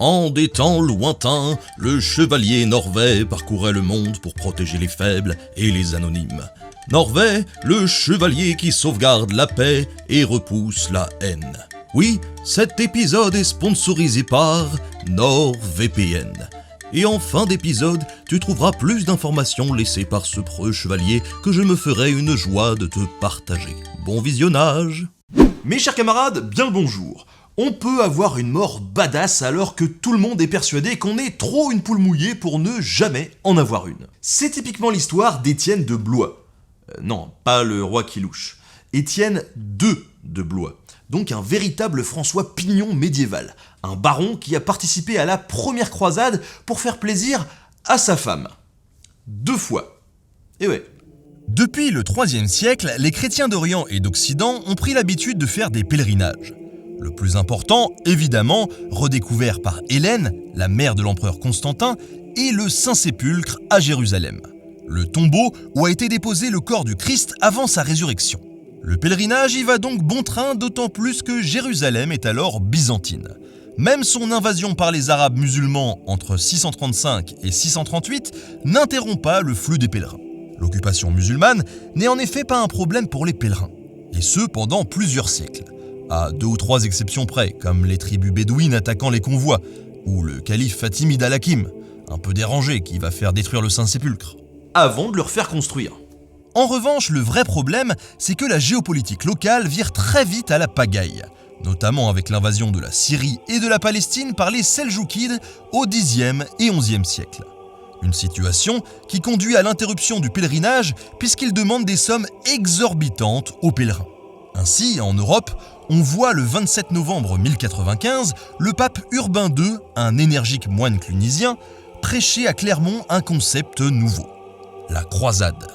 En des temps lointains, le chevalier Norvet parcourait le monde pour protéger les faibles et les anonymes. Norvet, le chevalier qui sauvegarde la paix et repousse la haine. Oui, cet épisode est sponsorisé par NordVPN. Et en fin d'épisode, tu trouveras plus d'informations laissées par ce preux chevalier que je me ferai une joie de te partager. Bon visionnage! Mes chers camarades, bien le bonjour. On peut avoir une mort badass alors que tout le monde est persuadé qu'on est trop une poule mouillée pour ne jamais en avoir une. C'est typiquement l'histoire d'Étienne de Blois. Non, pas le roi qui louche. Étienne II de Blois. Donc un véritable François Pignon médiéval. Un baron qui a participé à la première croisade pour faire plaisir à sa femme. 2 fois. Et ouais. Depuis le IIIe siècle, les chrétiens d'Orient et d'Occident ont pris l'habitude de faire des pèlerinages. Le plus important, évidemment, redécouvert par Hélène, la mère de l'empereur Constantin, est le Saint-Sépulcre à Jérusalem. Le tombeau où a été déposé le corps du Christ avant sa résurrection. Le pèlerinage y va donc bon train, d'autant plus que Jérusalem est alors byzantine. Même son invasion par les Arabes musulmans entre 635 et 638 n'interrompt pas le flux des pèlerins. L'occupation musulmane n'est en effet pas un problème pour les pèlerins, et ce pendant plusieurs siècles. À 2 ou 3 exceptions près, comme les tribus bédouines attaquant les convois, ou le calife Fatimide al-Hakim, un peu dérangé, qui va faire détruire le Saint-Sépulcre. Avant de le refaire construire. En revanche, le vrai problème, c'est que la géopolitique locale vire très vite à la pagaille, notamment avec l'invasion de la Syrie et de la Palestine par les Seljoukides au Xe et XIe siècle. Une situation qui conduit à l'interruption du pèlerinage puisqu'ils demandent des sommes exorbitantes aux pèlerins. Ainsi, en Europe, on voit le 27 novembre 1095 le pape Urbain II, un énergique moine clunisien, prêcher à Clermont un concept nouveau, la croisade.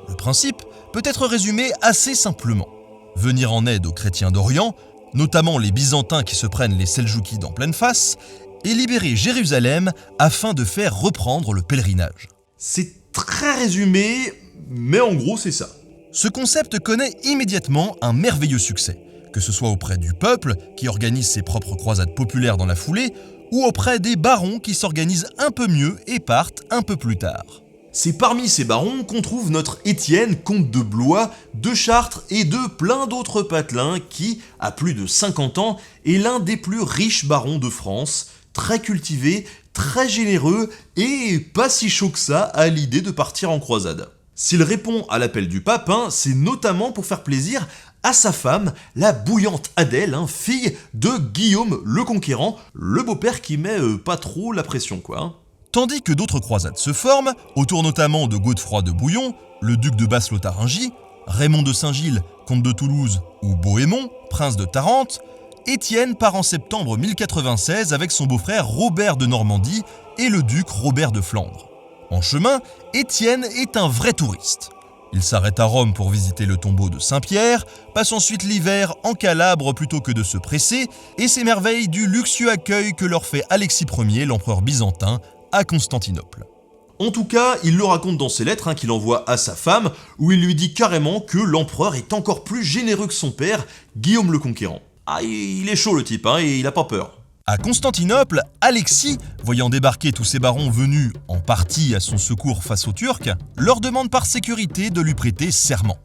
Le principe peut être résumé assez simplement. Venir en aide aux chrétiens d'Orient, notamment les Byzantins qui se prennent les Seljoukides en pleine face, et libérer Jérusalem afin de faire reprendre le pèlerinage. C'est très résumé, mais en gros c'est ça. Ce concept connaît immédiatement un merveilleux succès, que ce soit auprès du peuple, qui organise ses propres croisades populaires dans la foulée, ou auprès des barons qui s'organisent un peu mieux et partent un peu plus tard. C'est parmi ces barons qu'on trouve notre Étienne, comte de Blois, de Chartres et de plein d'autres patelins qui, à plus de 50 ans, est l'un des plus riches barons de France, très cultivé, très généreux et pas si chaud que ça à l'idée de partir en croisade. S'il répond à l'appel du pape, c'est notamment pour faire plaisir à sa femme, la bouillante Adèle, fille de Guillaume le Conquérant, le beau-père qui met pas trop la pression quoi. Tandis que d'autres croisades se forment, autour notamment de Godefroy de Bouillon, le duc de Basse-Lotharingie, Raymond de Saint-Gilles, comte de Toulouse, ou Bohémond, prince de Tarente, Étienne part en septembre 1096 avec son beau-frère Robert de Normandie et le duc Robert de Flandre. En chemin, Étienne est un vrai touriste. Il s'arrête à Rome pour visiter le tombeau de Saint-Pierre, passe ensuite l'hiver en Calabre plutôt que de se presser, et s'émerveille du luxueux accueil que leur fait Alexis Ier, l'empereur byzantin, à Constantinople. En tout cas, il le raconte dans ses lettres qu'il envoie à sa femme, où il lui dit carrément que l'empereur est encore plus généreux que son père, Guillaume le Conquérant. Ah, il est chaud le type, et il a pas peur. À Constantinople, Alexis, voyant débarquer tous ces barons venus en partie à son secours face aux Turcs, leur demande par sécurité de lui prêter serment.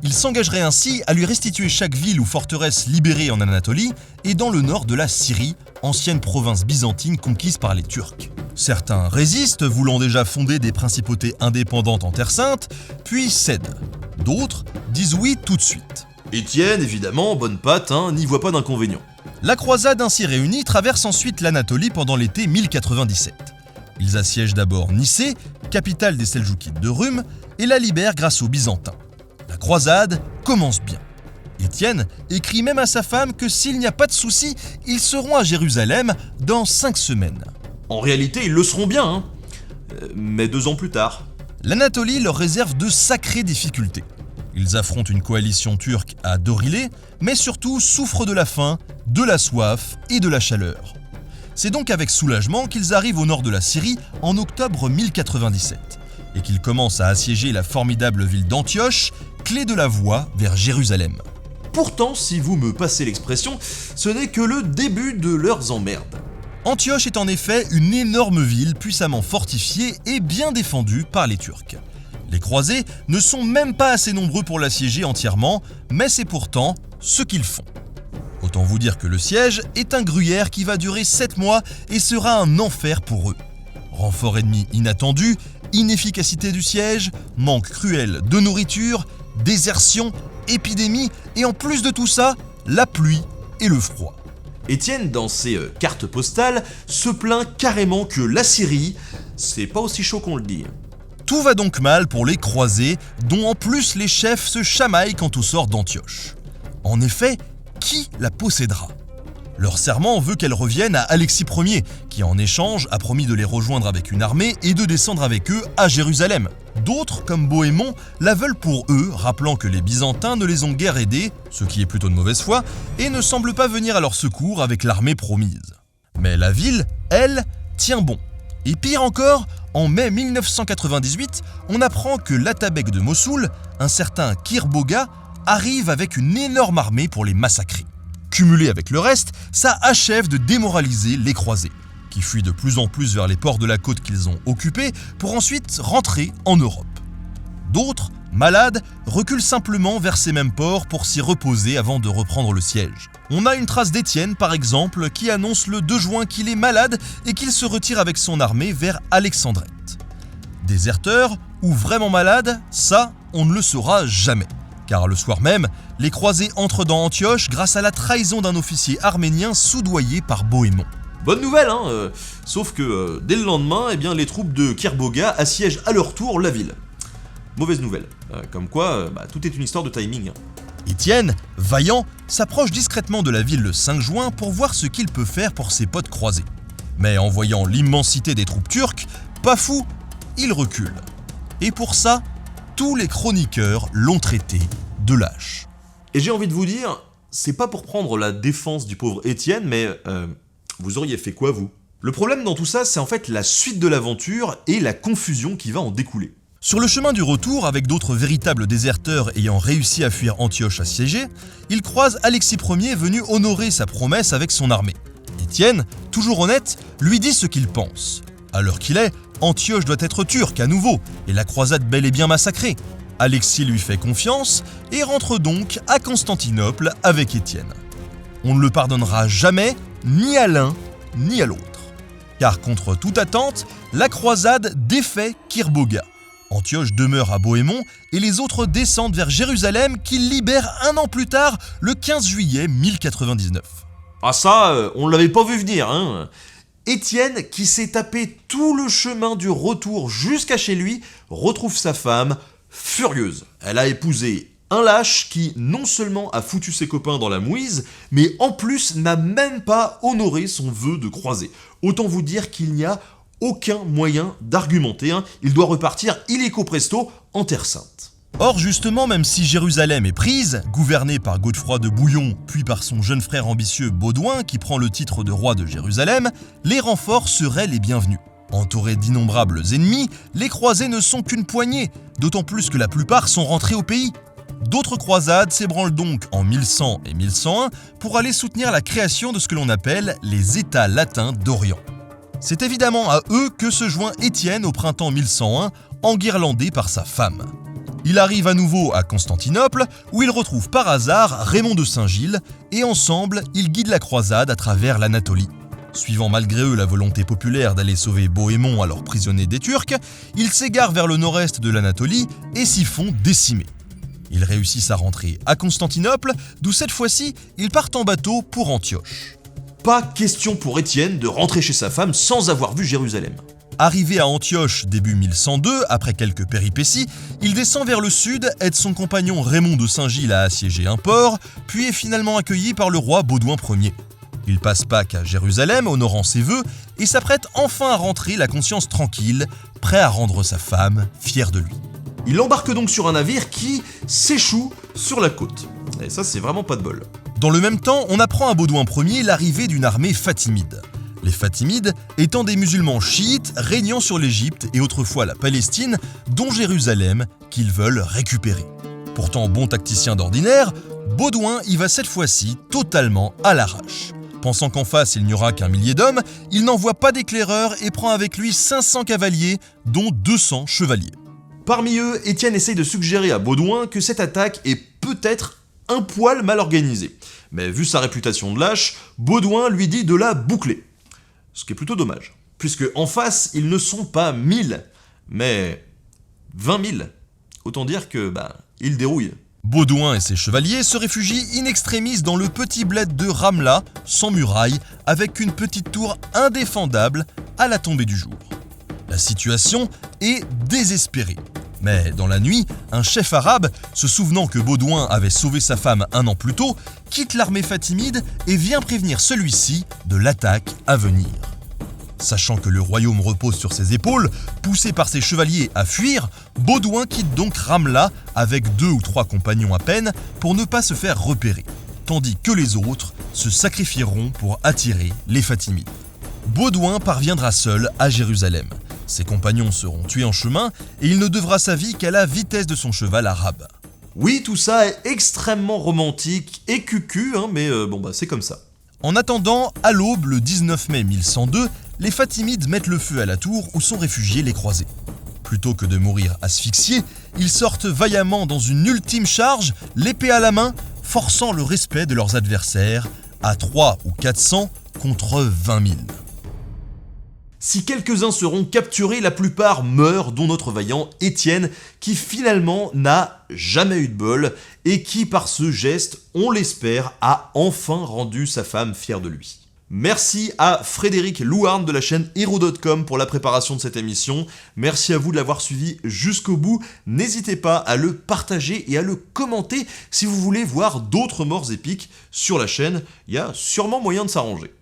Il s'engagerait ainsi à lui restituer chaque ville ou forteresse libérée en Anatolie et dans le nord de la Syrie, ancienne province byzantine conquise par les Turcs. Certains résistent, voulant déjà fonder des principautés indépendantes en Terre Sainte, puis cèdent. D'autres disent oui tout de suite. Étienne, évidemment, bonne patte, n'y voit pas d'inconvénient. La croisade ainsi réunie traverse ensuite l'Anatolie pendant l'été 1097. Ils assiègent d'abord Nicée, capitale des Seljoukides de Rume, et la libèrent grâce aux Byzantins. La croisade commence bien. Étienne écrit même à sa femme que s'il n'y a pas de souci, ils seront à Jérusalem dans 5 semaines. En réalité, ils le seront bien, mais 2 ans plus tard. L'Anatolie leur réserve de sacrées difficultés. Ils affrontent une coalition turque à Dorilé, mais surtout souffrent de la faim, de la soif et de la chaleur. C'est donc avec soulagement qu'ils arrivent au nord de la Syrie en octobre 1097 et qu'ils commencent à assiéger la formidable ville d'Antioche, clé de la voie vers Jérusalem. Pourtant, si vous me passez l'expression, ce n'est que le début de leurs emmerdes. Antioche est en effet une énorme ville puissamment fortifiée et bien défendue par les Turcs. Les croisés ne sont même pas assez nombreux pour l'assiéger entièrement, mais c'est pourtant ce qu'ils font. Autant vous dire que le siège est un gruyère qui va durer 7 mois et sera un enfer pour eux. Renfort ennemi inattendu, inefficacité du siège, manque cruel de nourriture, désertion, épidémie et en plus de tout ça, la pluie et le froid. Étienne, dans ses cartes postales, se plaint carrément que la Syrie, c'est pas aussi chaud qu'on le dit. Tout va donc mal pour les croisés, dont en plus les chefs se chamaillent quant au sort d'Antioche. En effet, qui la possédera ? Leur serment veut qu'elle revienne à Alexis Ier, qui en échange a promis de les rejoindre avec une armée et de descendre avec eux à Jérusalem. D'autres, comme Bohémond, la veulent pour eux, rappelant que les Byzantins ne les ont guère aidés, ce qui est plutôt de mauvaise foi, et ne semblent pas venir à leur secours avec l'armée promise. Mais la ville, elle, tient bon. Et pire encore, en mai 1998, on apprend que l'Atabek de Mossoul, un certain Kir Boga, arrive avec une énorme armée pour les massacrer. Cumulé avec le reste, ça achève de démoraliser les croisés, qui fuient de plus en plus vers les ports de la côte qu'ils ont occupés pour ensuite rentrer en Europe. D'autres, malades, reculent simplement vers ces mêmes ports pour s'y reposer avant de reprendre le siège. On a une trace d'Étienne, par exemple, qui annonce le 2 juin qu'il est malade et qu'il se retire avec son armée vers Alexandrette. Déserteur ou vraiment malade, ça, on ne le saura jamais. Car le soir même, les croisés entrent dans Antioche grâce à la trahison d'un officier arménien soudoyé par Bohémond. Bonne nouvelle, hein sauf que dès le lendemain, les troupes de Kir Boga assiègent à leur tour la ville. Mauvaise nouvelle, comme quoi tout est une histoire de timing. Étienne, vaillant, s'approche discrètement de la ville le 5 juin pour voir ce qu'il peut faire pour ses potes croisés. Mais en voyant l'immensité des troupes turques, pas fou, il recule. Et pour ça, tous les chroniqueurs l'ont traité de lâche. Et j'ai envie de vous dire, c'est pas pour prendre la défense du pauvre Étienne, mais vous auriez fait quoi vous ? Le problème dans tout ça, c'est en fait la suite de l'aventure et la confusion qui va en découler. Sur le chemin du retour, avec d'autres véritables déserteurs ayant réussi à fuir Antioche assiégée, il croise Alexis Ier venu honorer sa promesse avec son armée. Étienne, toujours honnête, lui dit ce qu'il pense. À l'heure qu'il est, Antioche doit être turque à nouveau, et la croisade bel et bien massacrée. Alexis lui fait confiance et rentre donc à Constantinople avec Étienne. On ne le pardonnera jamais, ni à l'un, ni à l'autre. Car contre toute attente, la croisade défait Kir Boga. Antioche demeure à Bohémond et les autres descendent vers Jérusalem qu'il libère 1 an plus tard, le 15 juillet 1099. Ah ça, on l'avait pas vu venir, hein. Étienne, qui s'est tapé tout le chemin du retour jusqu'à chez lui, retrouve sa femme furieuse. Elle a épousé un lâche qui non seulement a foutu ses copains dans la mouise, mais en plus n'a même pas honoré son vœu de croisée. Autant vous dire qu'il n'y a aucun moyen d'argumenter, hein. Il doit repartir illico presto en Terre Sainte. Or justement, même si Jérusalem est prise, gouvernée par Godefroy de Bouillon, puis par son jeune frère ambitieux Baudouin qui prend le titre de roi de Jérusalem, les renforts seraient les bienvenus. Entourés d'innombrables ennemis, les croisés ne sont qu'une poignée, d'autant plus que la plupart sont rentrés au pays. D'autres croisades s'ébranlent donc en 1100 et 1101 pour aller soutenir la création de ce que l'on appelle les États latins d'Orient. C'est évidemment à eux que se joint Étienne au printemps 1101, enguirlandé par sa femme. Il arrive à nouveau à Constantinople, où il retrouve par hasard Raymond de Saint-Gilles, et ensemble, ils guident la croisade à travers l'Anatolie. Suivant malgré eux la volonté populaire d'aller sauver Bohémond alors prisonnier des Turcs, ils s'égarent vers le nord-est de l'Anatolie et s'y font décimer. Ils réussissent à rentrer à Constantinople, d'où cette fois-ci, ils partent en bateau pour Antioche. Pas question pour Étienne de rentrer chez sa femme sans avoir vu Jérusalem. Arrivé à Antioche début 1102, après quelques péripéties, il descend vers le sud, aide son compagnon Raymond de Saint-Gilles à assiéger un port, puis est finalement accueilli par le roi Baudouin Ier. Il passe Pâques à Jérusalem, honorant ses vœux, et s'apprête enfin à rentrer la conscience tranquille, prêt à rendre sa femme fière de lui. Il embarque donc sur un navire qui s'échoue sur la côte. Et ça, c'est vraiment pas de bol. Dans le même temps, on apprend à Baudouin Ier l'arrivée d'une armée fatimide. Les Fatimides étant des musulmans chiites régnant sur l'Égypte et autrefois la Palestine, dont Jérusalem, qu'ils veulent récupérer. Pourtant bon tacticien d'ordinaire, Baudouin y va cette fois-ci totalement à l'arrache. Pensant qu'en face il n'y aura qu'un millier d'hommes, il n'envoie pas d'éclaireurs et prend avec lui 500 cavaliers, dont 200 chevaliers. Parmi eux, Étienne essaye de suggérer à Baudouin que cette attaque est peut-être un poil mal organisée. Mais vu sa réputation de lâche, Baudouin lui dit de la boucler. Ce qui est plutôt dommage, puisque en face, ils ne sont pas 1000, mais 20 000. Autant dire que, ils dérouillent. Baudouin et ses chevaliers se réfugient in extremis dans le petit bled de Ramla, sans muraille, avec une petite tour indéfendable à la tombée du jour. La situation est désespérée. Mais dans la nuit, un chef arabe, se souvenant que Baudouin avait sauvé sa femme un an plus tôt, quitte l'armée fatimide et vient prévenir celui-ci de l'attaque à venir. Sachant que le royaume repose sur ses épaules, poussé par ses chevaliers à fuir, Baudouin quitte donc Ramla avec 2 ou 3 compagnons à peine pour ne pas se faire repérer, tandis que les autres se sacrifieront pour attirer les Fatimides. Baudouin parviendra seul à Jérusalem. Ses compagnons seront tués en chemin et il ne devra sa vie qu'à la vitesse de son cheval arabe. Oui, tout ça est extrêmement romantique et cucu, mais c'est comme ça. En attendant, à l'aube, le 19 mai 1102, les Fatimides mettent le feu à la tour où sont réfugiés les croisés. Plutôt que de mourir asphyxiés, ils sortent vaillamment dans une ultime charge, l'épée à la main, forçant le respect de leurs adversaires à 3 ou 400 contre 20 000. Si quelques-uns seront capturés, la plupart meurent, dont notre vaillant Étienne, qui finalement n'a jamais eu de bol et qui, par ce geste, on l'espère, a enfin rendu sa femme fière de lui. Merci à Frédéric Louarn de la chaîne Hero.com pour la préparation de cette émission. Merci à vous de l'avoir suivi jusqu'au bout. N'hésitez pas à le partager et à le commenter si vous voulez voir d'autres morts épiques sur la chaîne. Il y a sûrement moyen de s'arranger.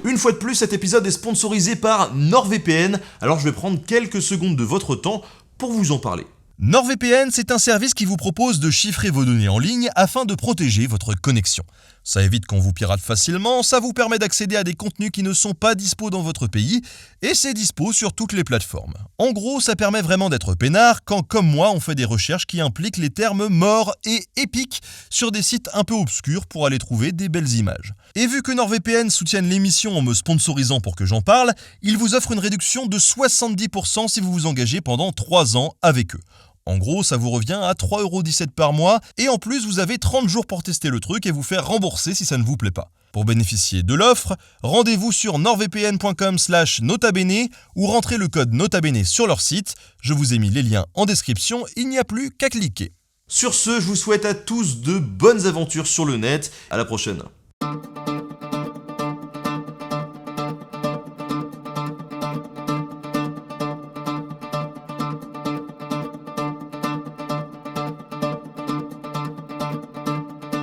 Une fois de plus, cet épisode est sponsorisé par NordVPN, alors je vais prendre quelques secondes de votre temps pour vous en parler. NordVPN, c'est un service qui vous propose de chiffrer vos données en ligne afin de protéger votre connexion. Ça évite qu'on vous pirate facilement, ça vous permet d'accéder à des contenus qui ne sont pas dispo dans votre pays, et c'est dispo sur toutes les plateformes. En gros, ça permet vraiment d'être peinard quand, comme moi, on fait des recherches qui impliquent les termes morts et épiques sur des sites un peu obscurs pour aller trouver des belles images. Et vu que NordVPN soutiennent l'émission en me sponsorisant pour que j'en parle, ils vous offrent une réduction de 70% si vous vous engagez pendant 3 ans avec eux. En gros, ça vous revient à 3,17€ par mois et en plus, vous avez 30 jours pour tester le truc et vous faire rembourser si ça ne vous plaît pas. Pour bénéficier de l'offre, rendez-vous sur nordvpn.com/notabene ou rentrez le code notabene sur leur site. Je vous ai mis les liens en description, il n'y a plus qu'à cliquer. Sur ce, je vous souhaite à tous de bonnes aventures sur le net. À la prochaine.